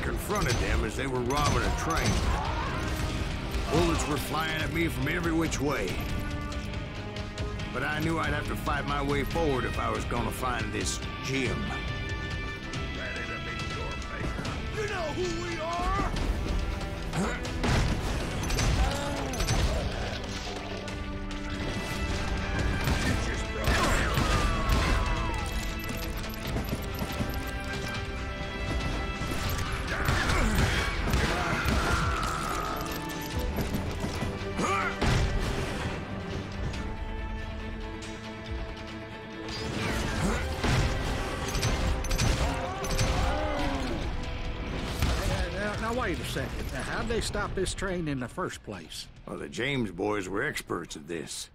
confronted them as they were robbing a train. Bullets were flying at me from every which way. But I knew I'd have to fight my way forward if I was gonna find this gem. You know who we are? Now, wait a second. How'd they stop this train in the first place? Well, the James boys were experts at this.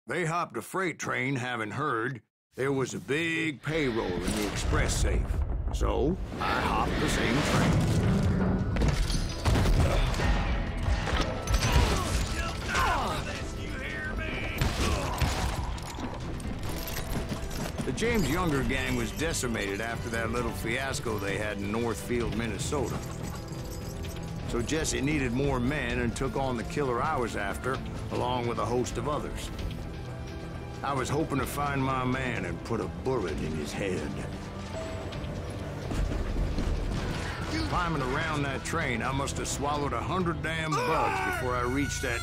They hopped a freight train, having heard there was a big payroll in the express safe. So, I hopped the same train. The James Younger gang was decimated after that little fiasco they had in Northfield, Minnesota. So Jesse needed more men and took on the killer I was after, along with a host of others. I was hoping to find my man and put a bullet in his head. Climbing around that train, I must have swallowed 100 damn bugs before I reached that...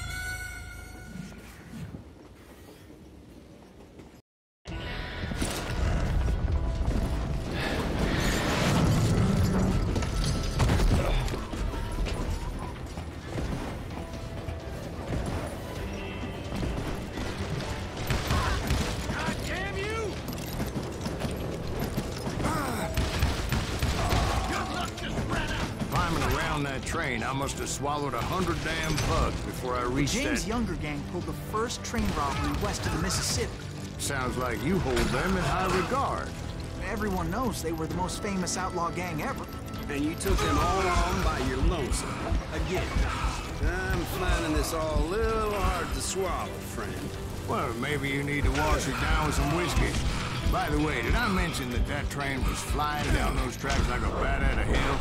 train, I must have swallowed 100 damn bugs before I reached that... James Younger gang pulled the first train robbery west of the Mississippi. Sounds like you hold them in high regard. Everyone knows they were the most famous outlaw gang ever. And you took them all on by your lonesome. Again, I'm finding this all a little hard to swallow, friend. Well, maybe you need to wash it down with some whiskey. By the way, did I mention that that train was flying down those tracks like a bat out of hell?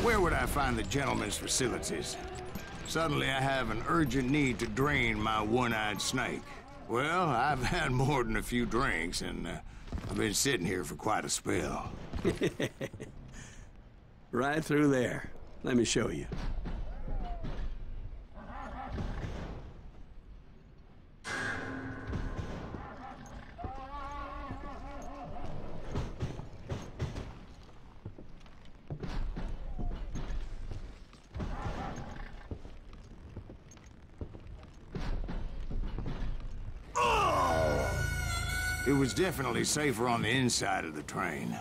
Where would I find the gentleman's facilities? Suddenly I have an urgent need to drain my one-eyed snake. Well, I've had more than a few drinks, and I've been sitting here for quite a spell. Right through there. Let me show you. It was definitely safer on the inside of the train.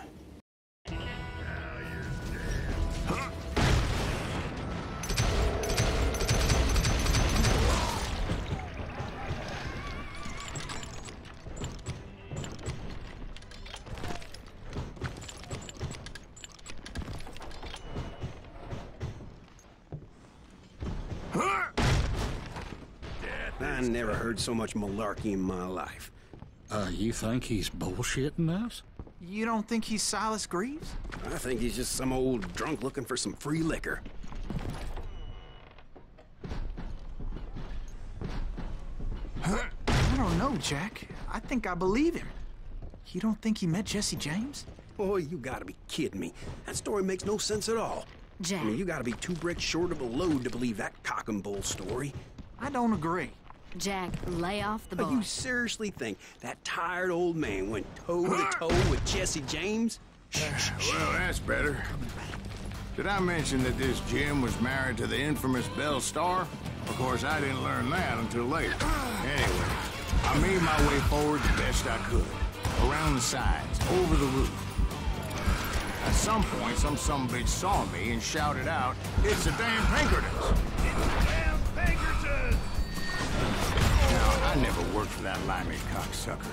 I never heard so much malarkey in my life. You think he's bullshitting us? You don't think he's Silas Greaves? I think he's just some old drunk looking for some free liquor. I don't know, Jack. I think I believe him. You don't think he met Jesse James? Boy, you gotta be kidding me. That story makes no sense at all. Jack. I mean, you gotta be 2 bricks short of a load to believe that cock and bull story. I don't agree. Jack, lay off the But boy. you seriously think that tired old man went toe-to-toe with Jesse James? Well, that's better. Did I mention that this Jim was married to the infamous Belle Starr? Of course, I didn't learn that until later. Anyway, I made my way forward the best I could. Around the sides, over the roof. At some point, some sumbitch saw me and shouted out, "It's the damn Pinkertons!" Damn Pinkertons! Now, I never worked for that limey cocksucker.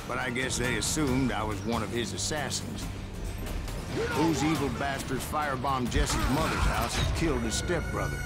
But I guess they assumed I was one of his assassins. Those evil bastards firebombed Jesse's mother's house and killed his stepbrother.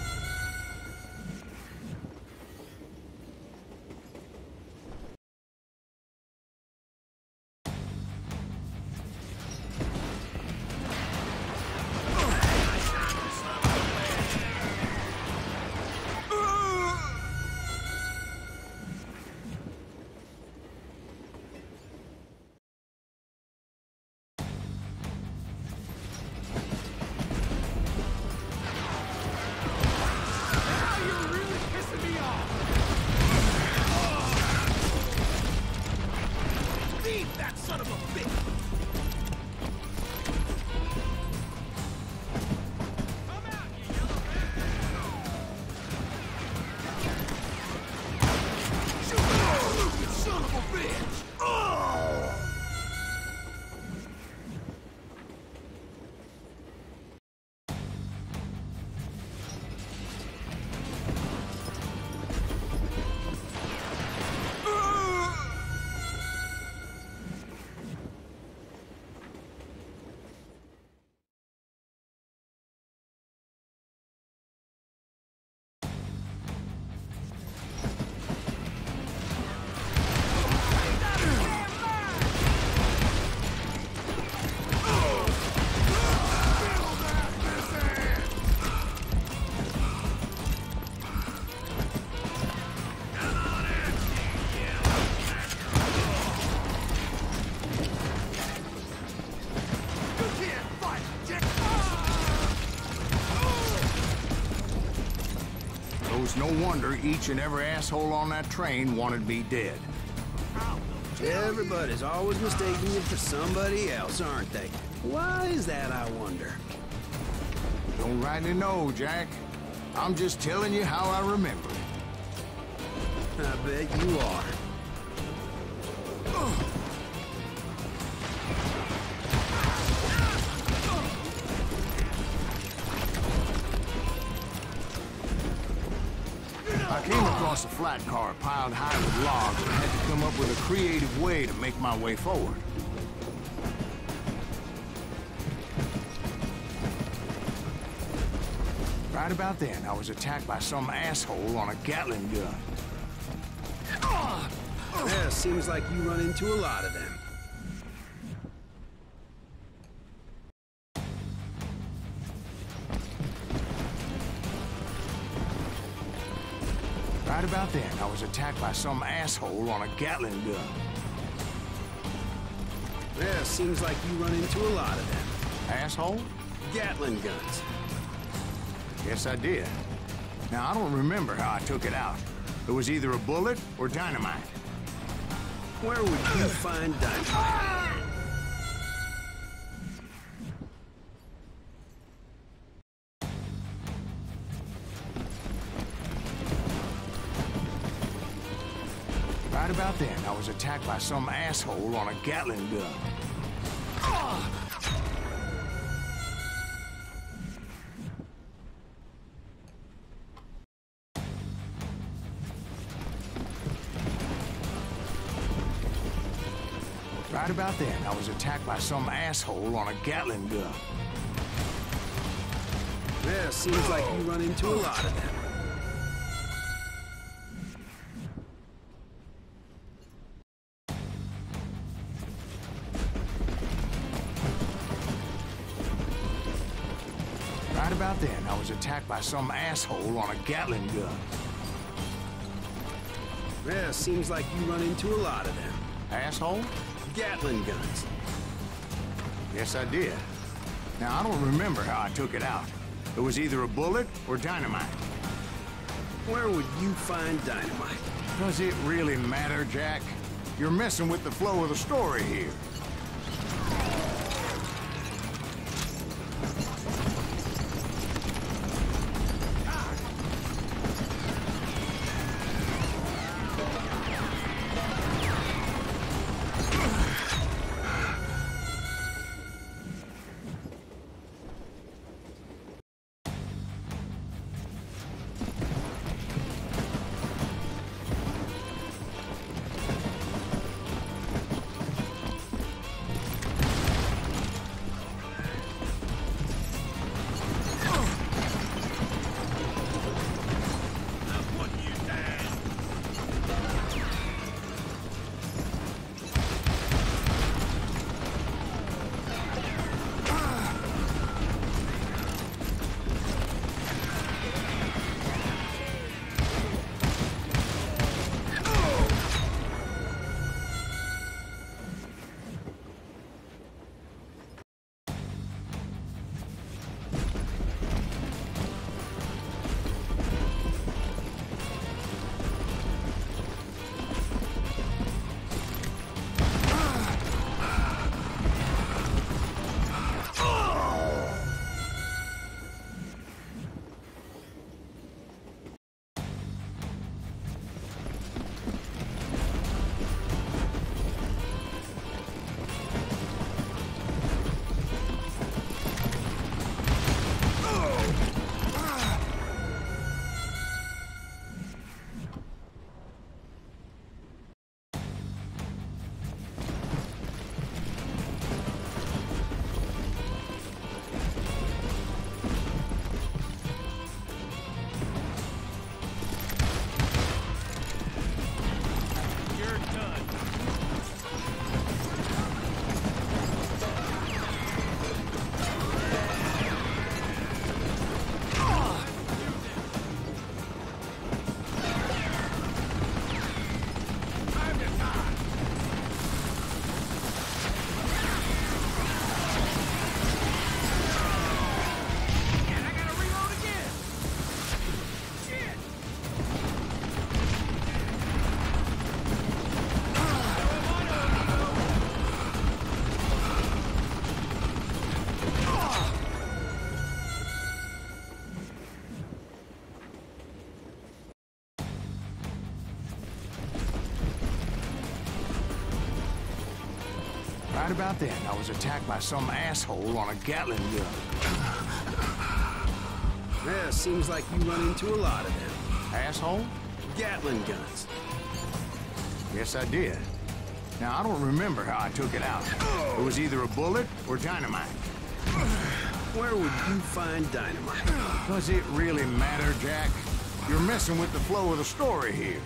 No wonder each and every asshole on that train wanted me dead. Everybody's always mistaking you for somebody else, aren't they? Why is that, I wonder? Don't rightly know, Jack. I'm just telling you how I remember it. I bet you are. I came across a flat car piled high with logs and had to come up with a creative way to make my way forward. Right about then, I was attacked by some asshole on a Gatling gun. Yeah, seems like you run into a lot of them. Right about then, I was attacked by some asshole on a Gatling gun. Yeah, seems like you run into a lot of them. Asshole? Gatling guns. Yes, I did. Now, I don't remember how I took it out. It was either a bullet or dynamite. Where would you find dynamite? Right about then, I was attacked by some asshole on a Gatling gun. Right about then, I was attacked by some asshole on a Gatling gun. Yeah, seems like you run into a lot of them. Right about then, I was attacked by some asshole on a Gatling gun. Yeah, seems like you run into a lot of them. Asshole? Gatling guns. Yes, I did. Now, I don't remember how I took it out. It was either a bullet or dynamite. Where would you find dynamite? Does it really matter, Jack? You're messing with the flow of the story here. Right about then, I was attacked by some asshole on a Gatling gun. Yeah, seems like you run into a lot of them. Asshole? Gatling guns. Yes, I did. Now, I don't remember how I took it out. It was either a bullet or dynamite. Where would you find dynamite? Does it really matter, Jack? You're messing with the flow of the story here.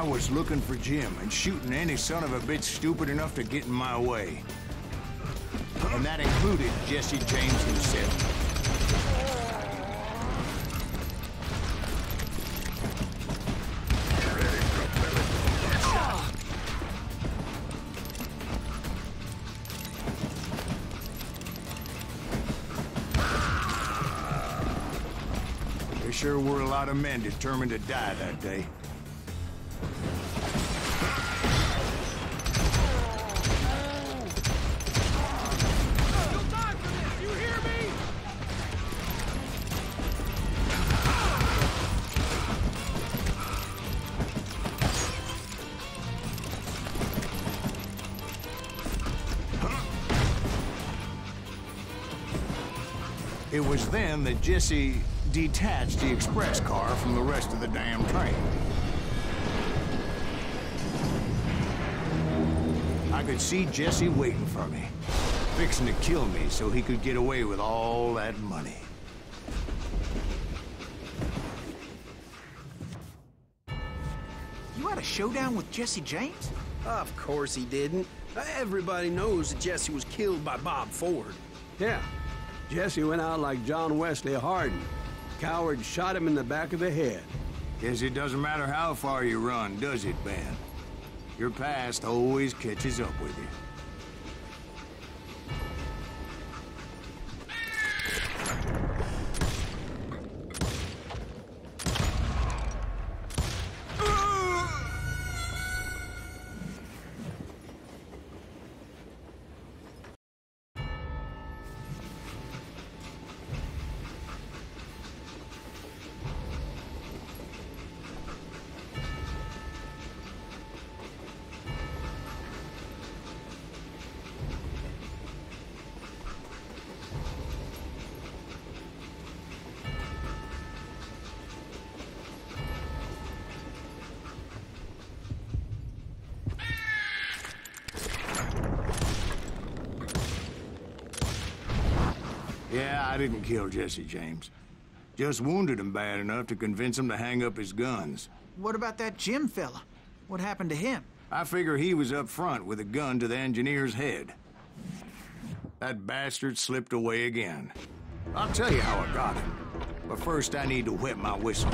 I was looking for Jim and shooting any son of a bitch stupid enough to get in my way. And that included Jesse James himself. sure were a lot of men determined to die that day. It was then that Jesse detached the express car from the rest of the damn train. I could see Jesse waiting for me, fixing to kill me so he could get away with all that money. You had a showdown with Jesse James? Of course he didn't. Everybody knows that Jesse was killed by Bob Ford. Yeah. Jesse went out like John Wesley Hardin. Coward shot him in the back of the head. Guess it doesn't matter how far you run, does it, Ben? Your past always catches up with you. Yeah, I didn't kill Jesse James. Just wounded him bad enough to convince him to hang up his guns. What about that Jim fella? What happened to him? I figure he was up front with a gun to the engineer's head. That bastard slipped away again. I'll tell you how I got him. But first I need to wet my whistle.